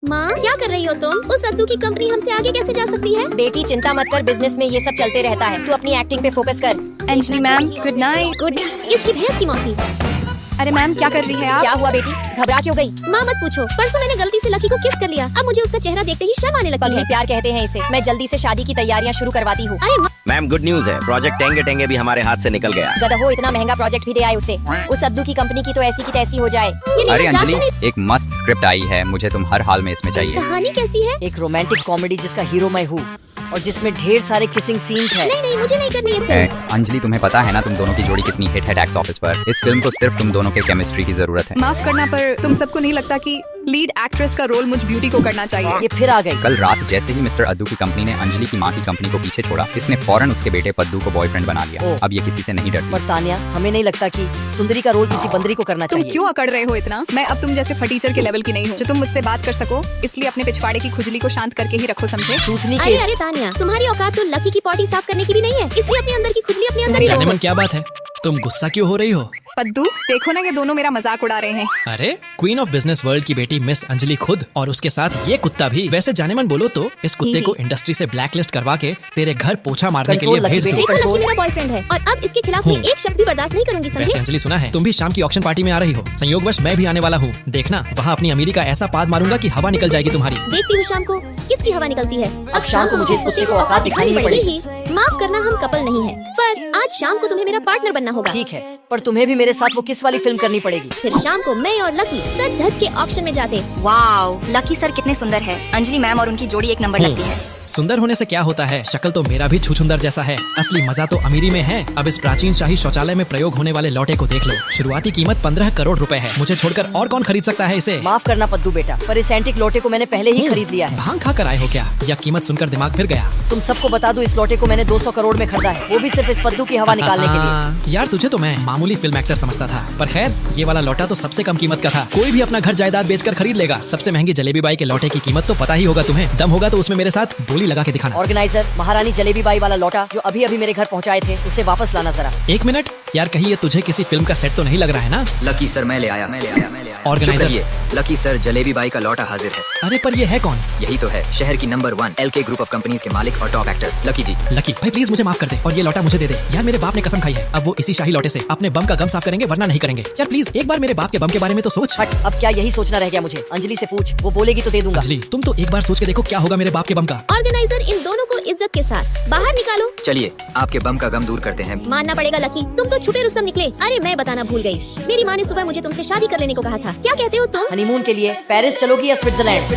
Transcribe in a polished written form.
माँ क्या कर रही हो तुम? उस अद्दू की कंपनी हमसे आगे कैसे जा सकती है? बेटी चिंता मत कर, बिजनेस में ये सब चलते रहता है। तू अपनी एक्टिंग पे फोकस कर। Anjali ma'am good night. Good. इसकी भैंस की मौसी। अरे मैम क्या कर रही है आप? क्या हुआ बेटी, घबरा क्यों गई? माँ मत पूछो, परसों मैंने गलती से लकी को किस कर लिया। अब मुझे उसका चेहरा देखते ही शर्म आने लगती पगली है। प्यार कहते हैं इसे। मैं जल्दी से शादी की तैयारियां शुरू करवाती हूँ। अरे माँ, मैम गुड न्यूज है, प्रोजेक्ट टेंगे टेंगे भी हमारे हाथ से निकल गया। गधो, इतना महंगा प्रोजेक्ट भी दे आए उसे। उस अद्दू की कंपनी की तो ऐसी की तैसी हो जाए। ये अरे मजाक अंजलि, तो नहीं। एक मस्त स्क्रिप्ट आई है, मुझे तुम हर हाल में इसमें चाहिए। कहानी कैसी है? एक रोमांटिक कॉमेडी जिसका हीरो मैं हूँ और जिसमें ढेर सारे किसिंग सीन्स हैं। नहीं नहीं, मुझे नहीं करनी है ए, फिल्म। अंजलि तुम्हें पता है ना तुम दोनों की जोड़ी कितनी हिट है टैक्स ऑफिस पर। इस फिल्म को सिर्फ तुम दोनों के केमिस्ट्री की जरूरत है। माफ करना पर तुम सबको नहीं लगता कि लीड एक्ट्रेस का रोल मुझ ब्यूटी को करना चाहिए? ये फिर आ गई। कल रात जैसे ही मिस्टर अद्दू की कंपनी ने अंजलि की माँ की कंपनी को पीछे छोड़ा, इसने फौरन उसके बेटे पद्दू को बॉयफ्रेंड बना लिया। ओह। अब ये किसी से नहीं डरती। पर तानिया, हमें नहीं लगता कि सुंदरी का रोल किसी बंदरी को करना तुम चाहिए। क्यों अकड़ रहे हो इतना? मैं अब तुम जैसे फटीचर के लेवल की नहीं हूँ जो तुम मुझसे बात कर सको, इसलिए अपने पिछवाड़े की खुजली को शांत करके ही रखो, समझे? सूथनी अरे के अरे तानिया, तुम्हारी औकात तो लकी की पॉटी साफ करने की भी नहीं है, इसलिए अपने अंदर की खुजली अपने अंदर ही जाने रखो। मन क्या बात है, तुम गुस्सा क्यों हो रही हो? पद्दू देखो ना, ये दोनों मेरा मजाक उड़ा रहे हैं। अरे क्वीन ऑफ बिजनेस वर्ल्ड की बेटी मिस अंजलि खुद और उसके साथ ये कुत्ता भी। वैसे जाने मन बोलो तो इस कुत्ते को इंडस्ट्री से ब्लैकलिस्ट करवा के तेरे घर पोछा मारने के लिए कंट्रोल भेज लकी दूं। बेटी। देखो लकी मेरा बॉयफ्रेंड है और अब इसके खिलाफ मैं एक शब्द भी बर्दाश्त नहीं करूंगी, वैसे समझे? अंजलि सुना है तुम भी शाम की ऑक्शन पार्टी में आ रही हो। संयोगवश मैं भी आने वाला हूँ। देखना वहाँ अपनी अमीरी का ऐसा पाद मारूंगा कि हवा निकल जाएगी तुम्हारी। देखती हूँ शाम को किसकी हवा निकलती है। अब शाम को मुझे इस कुत्ते को औकात दिखानी पड़ेगी। माफ करना, हम कपल नहीं है, पर आज शाम को तुम्हें मेरा पार्टनर बनना होगा। ठीक है, पर तुम्हें भी मेरे साथ वो किस वाली फिल्म करनी पड़ेगी। फिर शाम को मैं और लकी सज धज के ऑक्शन में जाते। वाओ, लकी सर कितने सुंदर है। अंजलि मैम और उनकी जोड़ी एक नंबर लगती है। सुंदर होने से क्या होता है, शक्ल तो मेरा भी छुछुंदर जैसा है। असली मजा तो अमीरी में है। अब इस प्राचीन शाही शौचालय में प्रयोग होने वाले लौटे को देख लो। शुरुआती कीमत 15 करोड़ रुपए है। मुझे छोड़कर और कौन खरीद सकता है इसे? माफ करना पद्दू बेटा, पर इस एंटिक लोटे को मैंने पहले ही खरीद लिया है। भांग खा कर आए हो क्या, या कीमत सुनकर दिमाग फिर गया? तुम सबको बता दूं, इस लोटे को मैंने 200 करोड़ में खरीदा है, वो भी सिर्फ इस पद्दू की हवा निकालने के लिए। हाँ, यार तुझे तो मैं मामूली फिल्म एक्टर समझता था, पर खैर ये वाला लौटा तो सबसे कम कीमत का था। कोई भी अपना घर जायदाद बेचकर खरीद लेगा। सबसे महंगी जलेबी बाई के लौटे की कीमत तो पता ही होगा तुम्हें। दम होगा तो उसमें मेरे साथ बोली लगा के दिखाना। ऑर्गेनाइजर, महारानी जलेबी बाई वाला लौटा जो अभी अभी मेरे घर पहुंचाए थे, उसे वापस लाना जरा। एक मिनट यार, कहीं ये तुझे किसी फिल्म का सेट तो नहीं लग रहा है ना? लकी सर मैं ले आया। ऑर्गेनाइजर। चुप रहिए। लकी सर जलेबी बाई का लौटा हाजिर है। अरे पर ये है कौन? यही तो है शहर की number 1 LK group of companies के मालिक और टॉप एक्टर लकी जी। लकी भाई प्लीज मुझे माफ कर दे और ये लौटा मुझे दे दे। यार मेरे बाप ने कसम खाई है, अब वो इसी शाही लौटे से अपने बम का गम साफ करेंगे, वरना नहीं करेंगे। यार प्लीज एक बार मेरे बाप के बम के बारे में तो सोच। हट, अब क्या यही सोचना रह गया मुझे? अंजलि से पूछ, वो बोलेगी तो दे दूंगा। अंजलि तुम तो एक बार सोच के देखो क्या होगा मेरे बाप के बम का। ऑर्गेनाइजर, इन दोनों को इज्जत के साथ बाहर निकालो। चलिए आपके बम का गम दूर करते हैं। मानना पड़ेगा लकी, तुम तो छुपे रुस्तम निकले। अरे मैं बताना भूल गई, मेरी माँ ने सुबह मुझे तुमसे शादी कर लेने को कहा था। क्या कहते हो तुम? हनीमून के लिए पेरिस चलोगी या स्विट्जरलैंड?